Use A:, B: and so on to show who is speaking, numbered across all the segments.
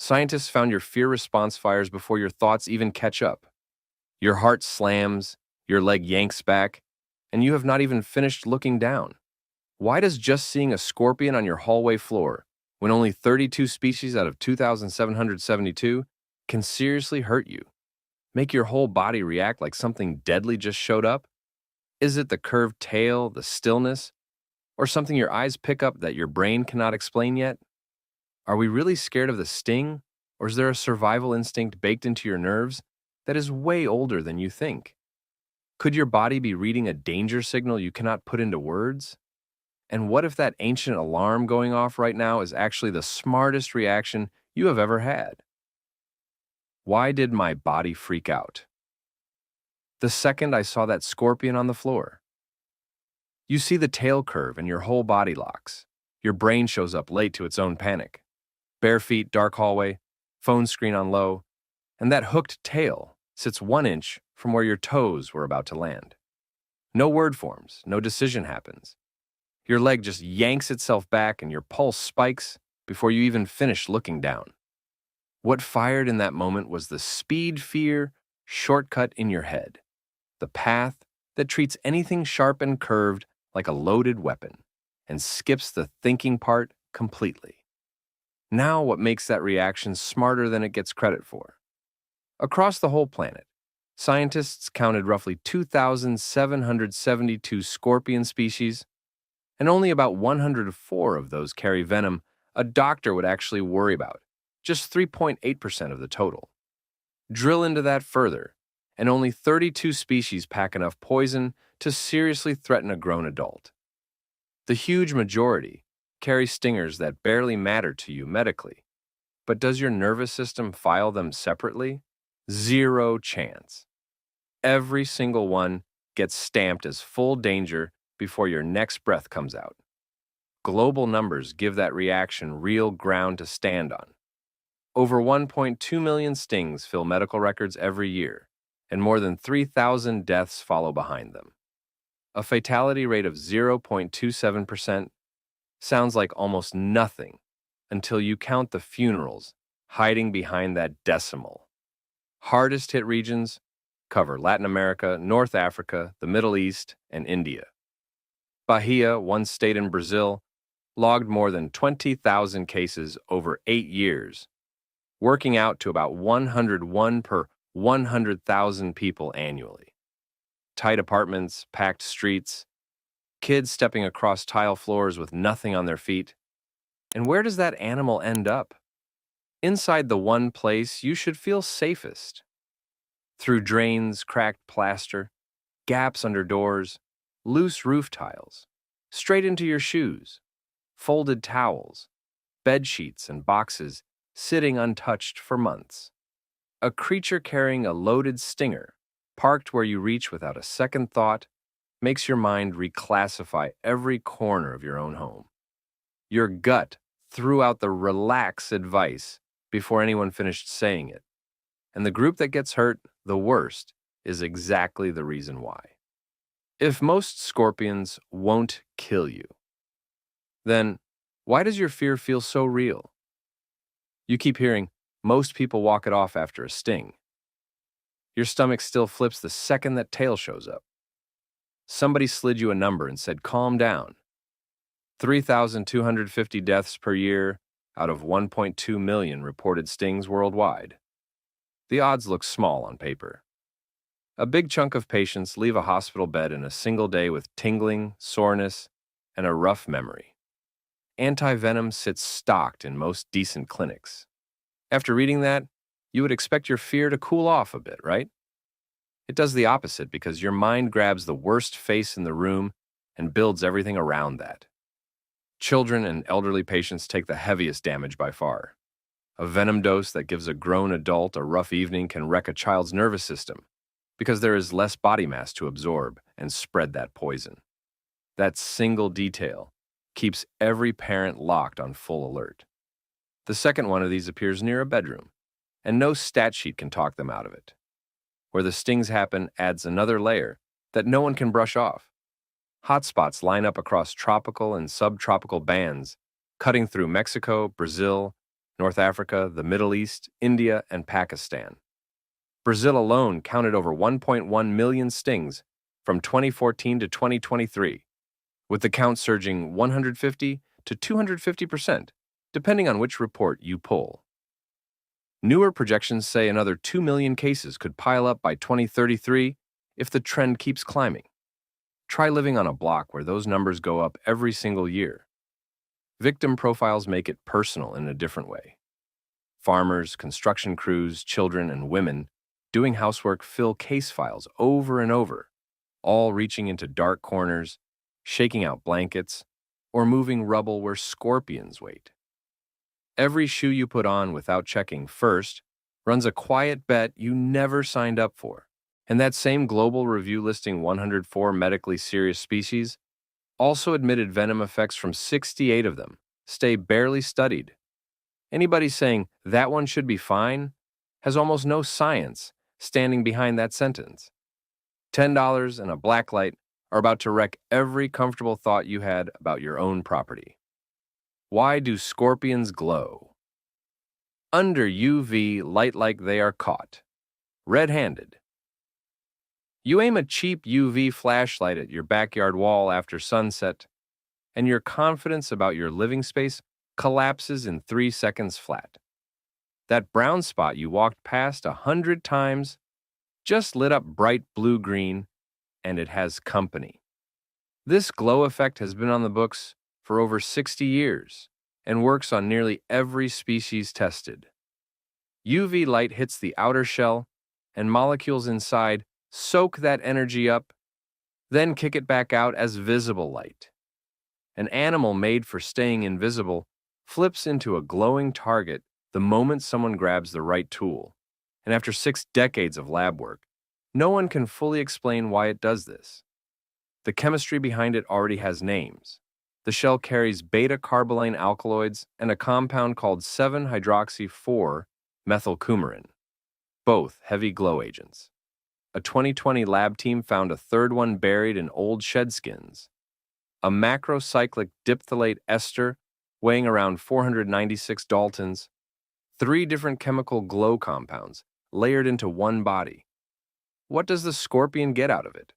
A: Scientists found your fear response fires before your thoughts even catch up. Your heart slams, your leg yanks back, and you have not even finished looking down. Why does just seeing a scorpion on your hallway floor, when only 32 species out of 2,772, can seriously hurt you? Make your whole body react like something deadly just showed up? Is it the curved tail, the stillness, or something your eyes pick up that your brain cannot explain yet? Are we really scared of the sting, or is there a survival instinct baked into your nerves that is way older than you think? Could your body be reading a danger signal you cannot put into words? And what if that ancient alarm going off right now is actually the smartest reaction you have ever had? Why did my body freak out? The second I saw that scorpion on the floor. You see the tail curve and your whole body locks. Your brain shows up late to its own panic. Bare feet, dark hallway, phone screen on low, and that hooked tail sits 1 inch from where your toes were about to land. No word forms, no decision happens. Your leg just yanks itself back and your pulse spikes before you even finish looking down. What fired in that moment was the speed fear shortcut in your head, the path that treats anything sharp and curved like a loaded weapon and skips the thinking part completely. Now, what makes that reaction smarter than it gets credit for? Across the whole planet, scientists counted roughly 2,772 scorpion species, and only about 104 of those carry venom a doctor would actually worry about, just 3.8% of the total. Drill into that further, and only 32 species pack enough poison to seriously threaten a grown adult. The huge majority carry stingers that barely matter to you medically. But does your nervous system file them separately? Zero chance. Every single one gets stamped as full danger before your next breath comes out. Global numbers give that reaction real ground to stand on. Over 1.2 million stings fill medical records every year, and more than 3,000 deaths follow behind them. A fatality rate of 0.27% sounds like almost nothing until you count the funerals hiding behind that decimal. Hardest hit regions cover Latin America, North Africa, the Middle East, and India. Bahia, one state in Brazil, logged more than 20,000 cases over 8 years, working out to about 101 per 100,000 people annually. Tight apartments, packed streets, kids stepping across tile floors with nothing on their feet. And where does that animal end up? Inside the one place you should feel safest. Through drains, cracked plaster, gaps under doors, loose roof tiles, straight into your shoes, folded towels, bed sheets and boxes sitting untouched for months. A creature carrying a loaded stinger, parked where you reach without a second thought, makes your mind reclassify every corner of your own home. Your gut threw out the relax advice before anyone finished saying it. And the group that gets hurt the worst is exactly the reason why. If most scorpions won't kill you, then why does your fear feel so real? You keep hearing, most people walk it off after a sting. Your stomach still flips the second that tail shows up. Somebody slid you a number and said, calm down. 3,250 deaths per year out of 1.2 million reported stings worldwide. The odds look small on paper. A big chunk of patients leave a hospital bed in a single day with tingling, soreness, and a rough memory. Anti-venom sits stocked in most decent clinics. After reading that, you would expect your fear to cool off a bit, right? It does the opposite because your mind grabs the worst face in the room and builds everything around that. Children and elderly patients take the heaviest damage by far. A venom dose that gives a grown adult a rough evening can wreck a child's nervous system because there is less body mass to absorb and spread that poison. That single detail keeps every parent locked on full alert. The second one of these appears near a bedroom, and no stat sheet can talk them out of it. Where the stings happen adds another layer that no one can brush off. Hotspots line up across tropical and subtropical bands, cutting through Mexico, Brazil, North Africa, the Middle East, India, and Pakistan. Brazil alone counted over 1.1 million stings from 2014 to 2023, with the count surging 150 to 250%, depending on which report you pull. Newer projections say another 2 million cases could pile up by 2033 if the trend keeps climbing. Try living on a block where those numbers go up every single year. Victim profiles make it personal in a different way. Farmers, construction crews, children, and women doing housework fill case files over and over, all reaching into dark corners, shaking out blankets, or moving rubble where scorpions wait. Every shoe you put on without checking first runs a quiet bet you never signed up for. And that same global review listing 104 medically serious species also admitted venom effects from 68 of them stay barely studied. Anybody saying that one should be fine has almost no science standing behind that sentence. $10 and a blacklight are about to wreck every comfortable thought you had about your own property. Why do scorpions glow? Under UV light like they are caught, red-handed. You aim a cheap UV flashlight at your backyard wall after sunset, and your confidence about your living space collapses in 3 seconds flat. That brown spot you walked past 100 times just lit up bright blue-green, and it has company. This glow effect has been on the books for over 60 years and works on nearly every species tested. UV light hits the outer shell, and molecules inside soak that energy up, then kick it back out as visible light. An animal made for staying invisible flips into a glowing target the moment someone grabs the right tool. And after 6 decades of lab work, no one can fully explain why it does this. The chemistry behind it already has names. The shell carries beta-carboline alkaloids and a compound called 7-hydroxy-4-methylcoumarin, both heavy glow agents. A 2020 lab team found a third one buried in old shed skins. A macrocyclic diphthylate ester weighing around 496 daltons, 3 different chemical glow compounds layered into one body. What does the scorpion get out of it?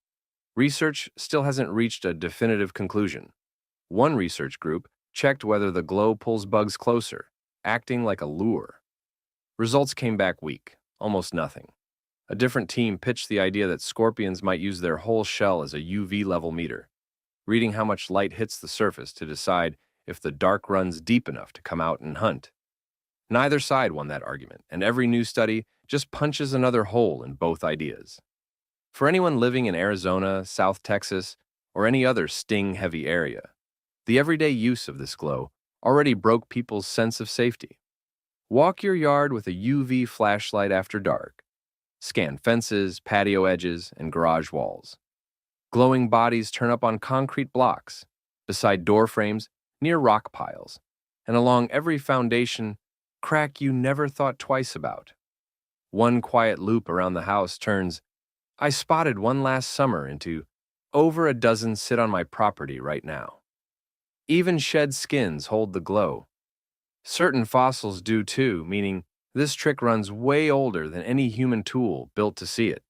A: Research still hasn't reached a definitive conclusion. One research group checked whether the glow pulls bugs closer, acting like a lure. Results came back weak, almost nothing. A different team pitched the idea that scorpions might use their whole shell as a UV level meter, reading how much light hits the surface to decide if the dark runs deep enough to come out and hunt. Neither side won that argument, and every new study just punches another hole in both ideas. For anyone living in Arizona, South Texas, or any other sting-heavy area, the everyday use of this glow already broke people's sense of safety. Walk your yard with a UV flashlight after dark. Scan fences, patio edges, and garage walls. Glowing bodies turn up on concrete blocks, beside door frames, near rock piles, and along every foundation crack you never thought twice about. One quiet loop around the house turns, "I spotted one last summer," into, "over a dozen sit on my property right now." Even shed skins hold the glow. Certain fossils do too, meaning this trick runs way older than any human tool built to see it.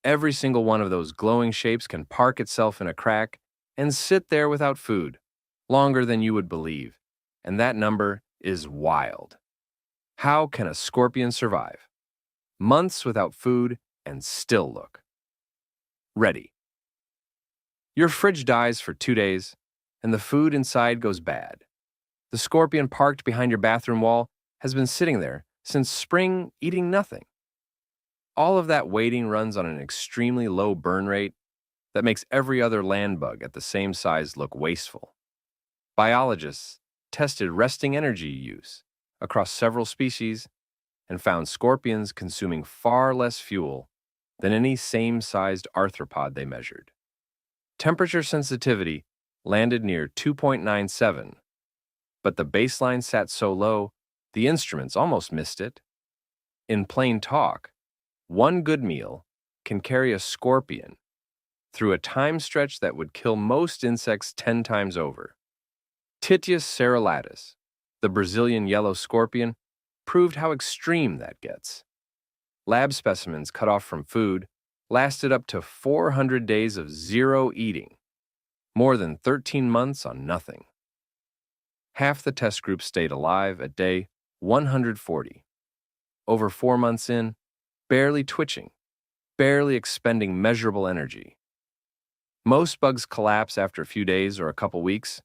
A: Every single one of those glowing shapes can park itself in a crack and sit there without food, longer than you would believe, and that number is wild. How can a scorpion survive? Months without food and still look ready. Your fridge dies for 2 days, and the food inside goes bad. The scorpion parked behind your bathroom wall has been sitting there since spring, eating nothing. All of that waiting runs on an extremely low burn rate that makes every other land bug at the same size look wasteful. Biologists tested resting energy use across several species and found scorpions consuming far less fuel than any same-sized arthropod they measured. Temperature sensitivity landed near 2.97, but the baseline sat so low, the instruments almost missed it. In plain talk, one good meal can carry a scorpion through a time stretch that would kill most insects 10 times over. Titius cerulatus, The Brazilian yellow scorpion proved how extreme that gets. Lab specimens cut off from food lasted up to 400 days of zero eating, more than 13 months on nothing. Half the test group stayed alive at day 140. Over 4 months in, barely twitching, barely expending measurable energy. Most bugs collapse after a few days or a couple weeks,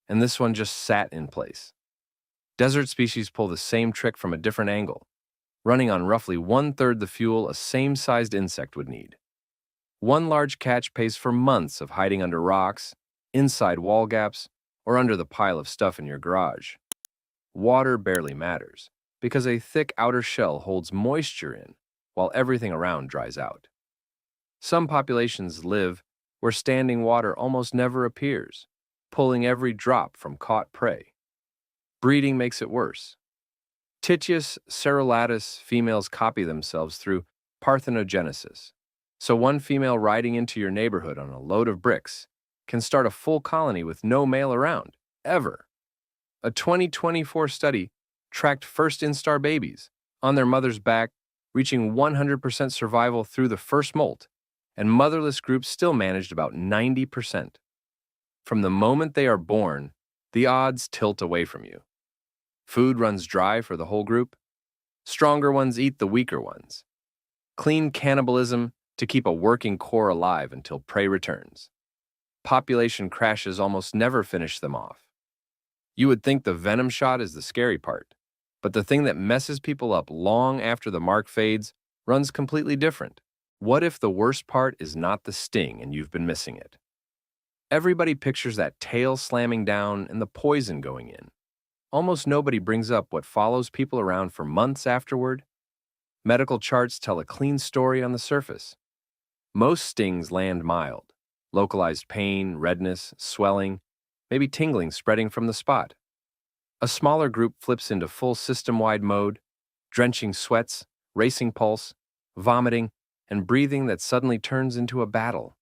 A: and this one just sat in place. Desert species pull the same trick from a different angle, running on roughly 1/3 the fuel a same-sized insect would need. One large catch pays for months of hiding under rocks, inside wall gaps, or under the pile of stuff in your garage. Water barely matters, because a thick outer shell holds moisture in, while everything around dries out. Some populations live where standing water almost never appears, pulling every drop from caught prey. Breeding makes it worse. Titius cerulatus females copy themselves through parthenogenesis, so one female riding into your neighborhood on a load of bricks can start a full colony with no male around, ever. A 2024 study tracked first instar babies on their mother's back, reaching 100% survival through the first molt, and motherless groups still managed about 90%. From the moment they are born, the odds tilt away from you. Food runs dry for the whole group. Stronger ones eat the weaker ones. Clean cannibalism to keep a working core alive until prey returns. Population crashes almost never finish them off. You would think the venom shot is the scary part, but the thing that messes people up long after the mark fades runs completely different. What if the worst part is not the sting and you've been missing it? Everybody pictures that tail slamming down and the poison going in. Almost nobody brings up what follows people around for months afterward. Medical charts tell a clean story on the surface. Most stings land mild. Localized pain, redness, swelling, maybe tingling spreading from the spot. A smaller group flips into full system-wide mode, drenching sweats, racing pulse, vomiting, and breathing that suddenly turns into a battle.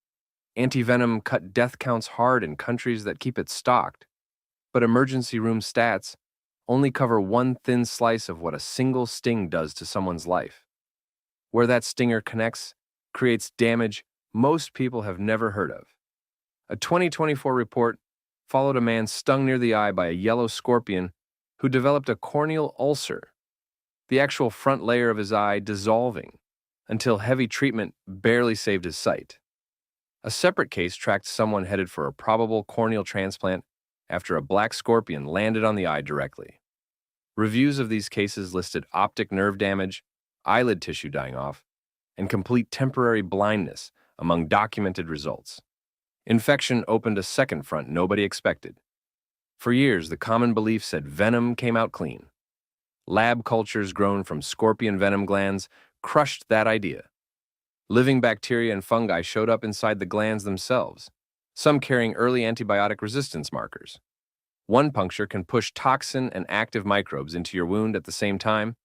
A: Antivenom cut death counts hard in countries that keep it stocked, but emergency room stats only cover one thin slice of what a single sting does to someone's life. Where that stinger connects, creates damage most people have never heard of. A 2024 report followed a man stung near the eye by a yellow scorpion who developed a corneal ulcer, the actual front layer of his eye dissolving until heavy treatment barely saved his sight. A separate case tracked someone headed for a probable corneal transplant after a black scorpion landed on the eye directly. Reviews of these cases listed optic nerve damage, eyelid tissue dying off, and complete temporary blindness among documented results. Infection opened a second front nobody expected. For years, the common belief said venom came out clean. Lab cultures grown from scorpion venom glands crushed that idea. Living bacteria and fungi showed up inside the glands themselves, some carrying early antibiotic resistance markers. One puncture can push toxin and active microbes into your wound at the same time,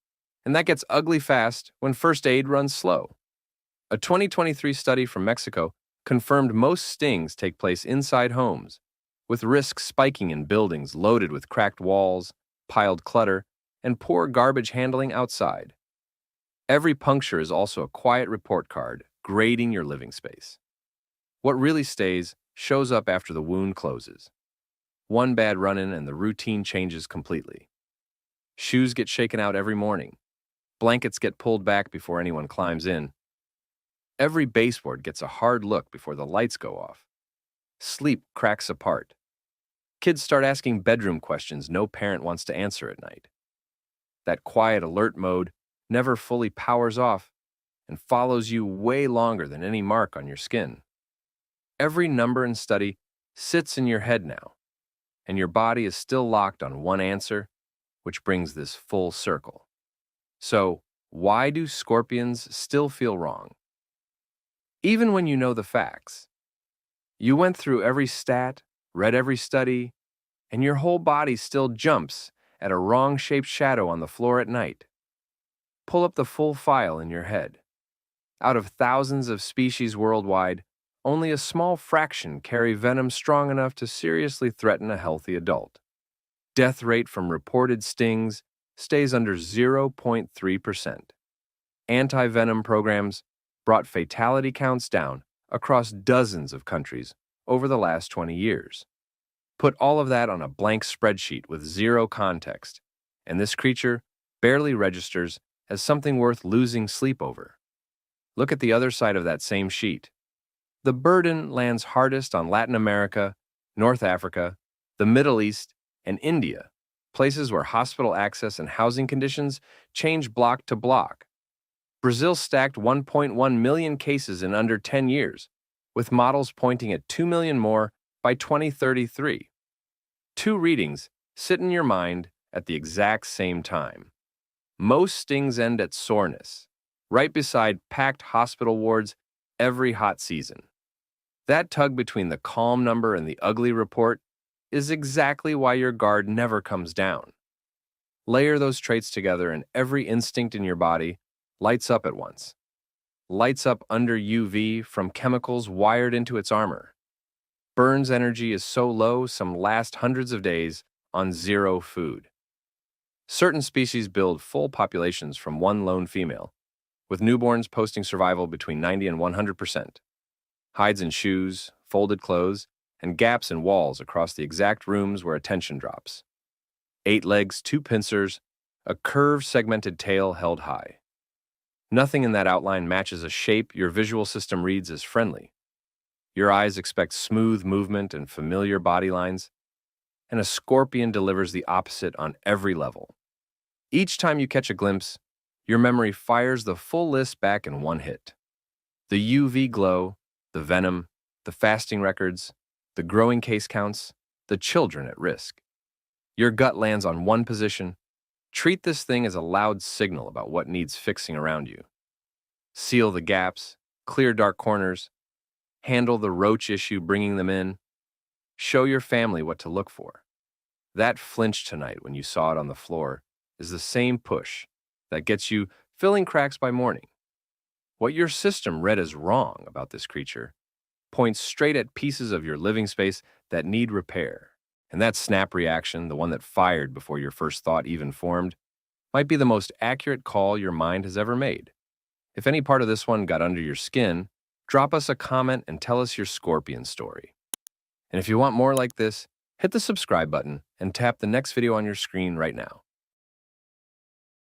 A: and that gets ugly fast when first aid runs slow. A 2023 study from Mexico confirmed most stings take place inside homes, with risk spiking in buildings loaded with cracked walls, piled clutter, and poor garbage handling outside. Every puncture is also a quiet report card grading your living space. What really stays shows up after the wound closes. One bad run-in and the routine changes completely. Shoes get shaken out every morning. Blankets get pulled back before anyone climbs in. Every baseboard gets a hard look before the lights go off. Sleep cracks apart. Kids start asking bedroom questions no parent wants to answer at night. That quiet alert mode never fully powers off and follows you way longer than any mark on your skin. Every number and study sits in your head now, and your body is still locked on one answer, which brings this full circle. So, why do scorpions still feel wrong? Even when you know the facts. You went through every stat, read every study, and your whole body still jumps at a wrong-shaped shadow on the floor at night. Pull up the full file in your head. Out of thousands of species worldwide, only a small fraction carry venom strong enough to seriously threaten a healthy adult. Death rate from reported stings stays under 0.3%. Anti-venom programs brought fatality counts down across dozens of countries over the last 20 years. Put all of that on a blank spreadsheet with zero context, and this creature barely registers as something worth losing sleep over. Look at the other side of that same sheet. The burden lands hardest on Latin America, North Africa, the Middle East, and India, places where hospital access and housing conditions change block to block. Brazil stacked 1.1 million cases in under 10 years, with models pointing at 2 million more by 2033. Two readings sit in your mind at the exact same time. Most stings end at soreness, right beside packed hospital wards every hot season. That tug between the calm number and the ugly report is exactly why your guard never comes down. Layer those traits together and every instinct in your body lights up at once. Lights up under UV from chemicals wired into its armor. Burns energy is so low some last hundreds of days on zero food. Certain species build full populations from one lone female, with newborns posting survival between 90 and 100%. Hides in shoes, folded clothes, and gaps in walls across the exact rooms where attention drops. 8 legs, 2 pincers, a curved segmented tail held high. Nothing in that outline matches a shape your visual system reads as friendly. Your eyes expect smooth movement and familiar body lines, and a scorpion delivers the opposite on every level. Each time you catch a glimpse, your memory fires the full list back in one hit. The UV glow, the venom, the fasting records, the growing case counts, the children at risk. Your gut lands on one position. Treat this thing as a loud signal about what needs fixing around you. Seal the gaps, clear dark corners, handle the roach issue bringing them in. Show your family what to look for. That flinch tonight when you saw it on the floor is the same push that gets you filling cracks by morning. What your system read as wrong about this creature points straight at pieces of your living space that need repair. And that snap reaction, the one that fired before your first thought even formed, might be the most accurate call your mind has ever made. If any part of this one got under your skin, drop us a comment and tell us your scorpion story. And if you want more like this, hit the subscribe button and tap the next video on your screen right now.